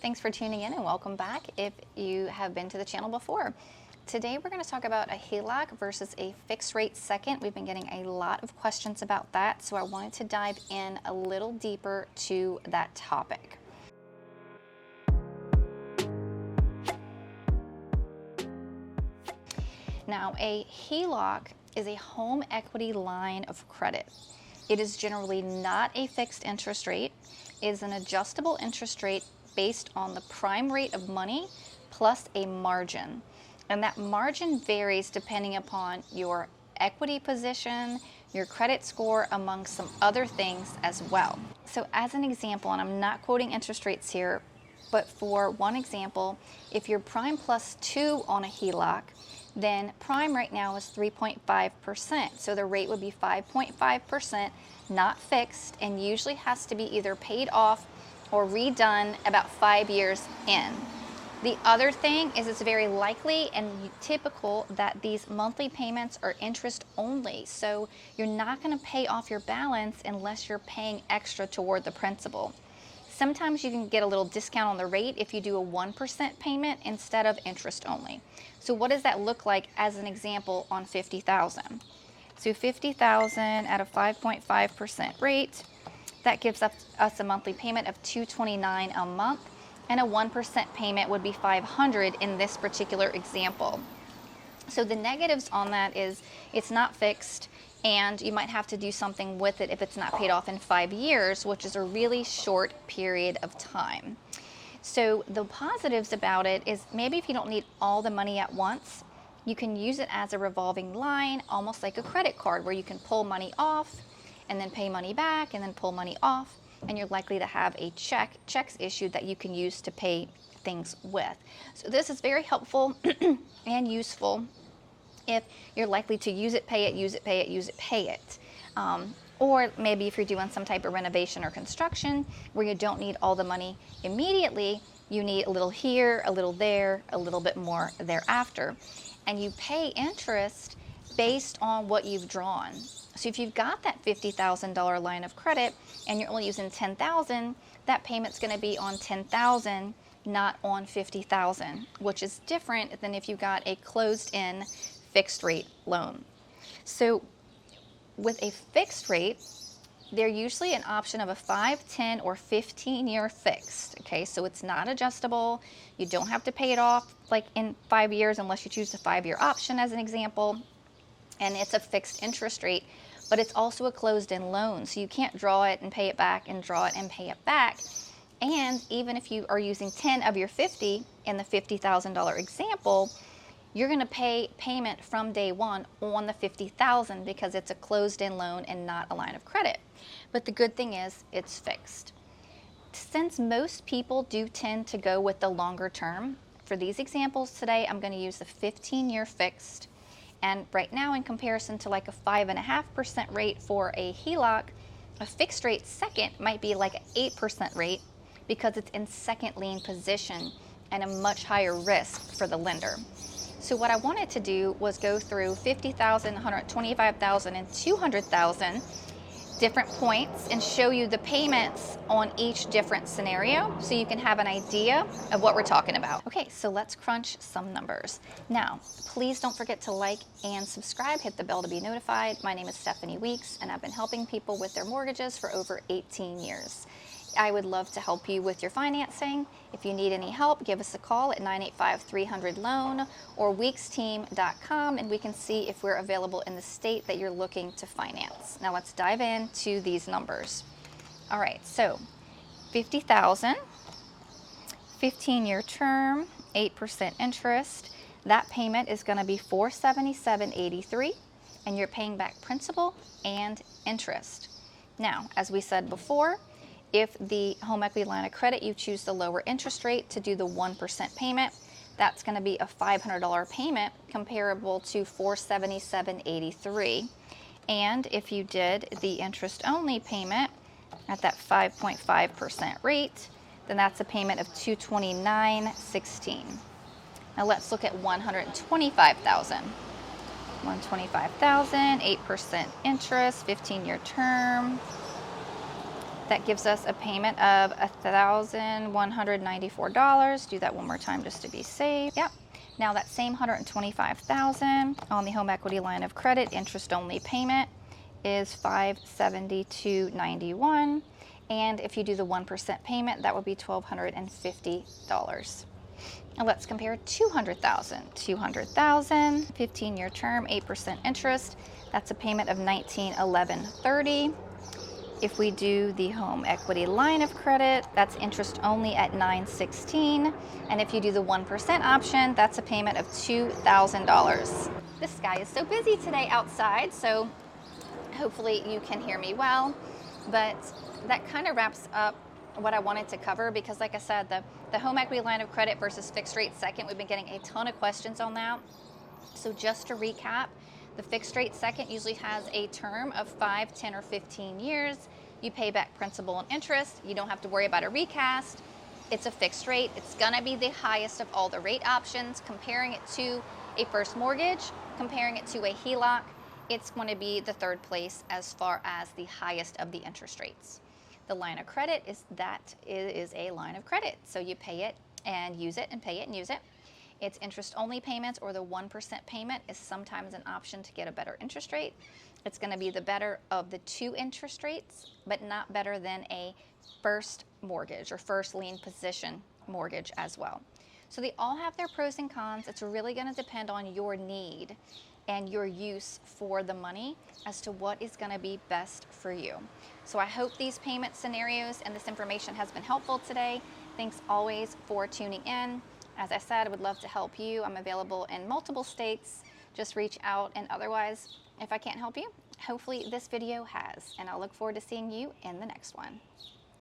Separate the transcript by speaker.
Speaker 1: Thanks for tuning in and welcome back if you have been to the channel before. Today we're going to talk about a HELOC versus a fixed rate second. We've been getting a lot of questions about that, so I wanted to dive in a little deeper to that topic. Now, a HELOC is a home equity line of credit. It is generally not a fixed interest rate. It is an adjustable interest rate based on the prime rate of money plus a margin. And that margin varies depending upon your equity position, your credit score, among some other things as well. So as an example, and I'm not quoting interest rates here, but for one example, if you're prime plus 2 on a HELOC, then prime right now is 3.5%. So the rate would be 5.5%, not fixed, and usually has to be either paid off or redone about 5 years in. The other thing is it's very likely and typical that these monthly payments are interest only. So you're not going to pay off your balance unless you're paying extra toward the principal. Sometimes you can get a little discount on the rate if you do a 1% payment instead of interest only. So what does that look like as an example on $50,000? So $50,000 at a 5.5% rate, that gives us a monthly payment of $229 a month, and a 1% payment would be $500 in this particular example. So the negatives on that is it's not fixed, and you might have to do something with it if it's not paid off in 5 years, which is a really short period of time. So the positives about it is maybe if you don't need all the money at once, you can use it as a revolving line, almost like a credit card, where you can pull money off and then pay money back and then pull money off, and you're likely to have a checks issued that you can use to pay things with. So this is very helpful and useful if you're likely to use it, pay it, use it, pay it, use it, pay it. Or maybe if you're doing some type of renovation or construction where you don't need all the money immediately, you need a little here, a little there, a little bit more thereafter. And you pay interest based on what you've drawn. So if you've got that $50,000 line of credit and you're only using $10,000, that payment's going to be on $10,000, not on $50,000, which is different than if you got a closed-in fixed rate loan. So with a fixed rate, they're usually an option of a 5, 10, or 15-year fixed. Okay, so it's not adjustable. You don't have to pay it off like in 5 years unless you choose the 5-year option as an example. And it's a fixed interest rate, but it's also a closed-in loan. So you can't draw it and pay it back and draw it and pay it back. And even if you are using 10 of your 50 in the $50,000 example, you're going to pay payment from day one on the $50,000 because it's a closed-in loan and not a line of credit. But the good thing is it's fixed. Since most people do tend to go with the longer term, for these examples today, I'm going to use the 15-year fixed. And right now, in comparison to like a 5.5% rate for a HELOC, a fixed rate second might be like an 8% rate because it's in second lien position and a much higher risk for the lender. So what I wanted to do was go through 50,000, 125,000, and 200,000 different points and show you the payments on each different scenario so you can have an idea of what we're talking about. Okay, so let's crunch some numbers. Now, please don't forget to like and subscribe, hit the bell to be notified. My name is Stephanie Weeks, and I've been helping people with their mortgages for over 18 years. I would love to help you with your financing. If you need any help, give us a call at 985-300-LOAN or weeksteam.com, and we can see if we're available in the state that you're looking to finance. Now let's dive into these numbers. All right, so $50,000, 15-year term, 8% interest. That payment is going to be $477.83, and you're paying back principal and interest. Now, as we said before, if the home equity line of credit, you choose the lower interest rate to do the 1% payment, that's going to be a $500 payment comparable to $477.83. And if you did the interest only payment at that 5.5% rate, then that's a payment of $229.16. Now let's look at $125,000. $125,000, 8% interest, 15-year term. That gives us a payment of $1,194. Do that one more time just to be safe. Yep. Now that same $125,000 on the home equity line of credit, interest only payment is $572.91. And if you do the 1% payment, that would be $1,250. Now let's compare 200,000. 200,000, 15-year term, 8% interest. That's a payment of $1911.30. If we do the home equity line of credit, that's interest only at $916. And if you do the 1% option, that's a payment of $2,000. This sky is so busy today outside, so hopefully you can hear me well. But that kind of wraps up what I wanted to cover, because like I said, the home equity line of credit versus fixed rate second, we've been getting a ton of questions on that. So just to recap, the fixed rate second usually has a term of 5, 10, or 15 years. You pay back principal and interest. You don't have to worry about a recast. It's a fixed rate. It's gonna be the highest of all the rate options. Comparing it to a first mortgage, comparing it to a HELOC, it's going to be the third place as far as the highest of the interest rates. The line of credit is a line of credit. So you pay it and use it and pay it and use it. It's interest only payments, or the 1% payment is sometimes an option to get a better interest rate. It's going to be the better of the two interest rates, but not better than a first mortgage or first lien position mortgage as well. So they all have their pros and cons. It's really going to depend on your need and your use for the money as to what is going to be best for you. So I hope these payment scenarios and this information has been helpful today. Thanks always for tuning in. As I said, I would love to help you. I'm available in multiple states. Just reach out, and otherwise, if I can't help you, hopefully this video has, and I'll look forward to seeing you in the next one.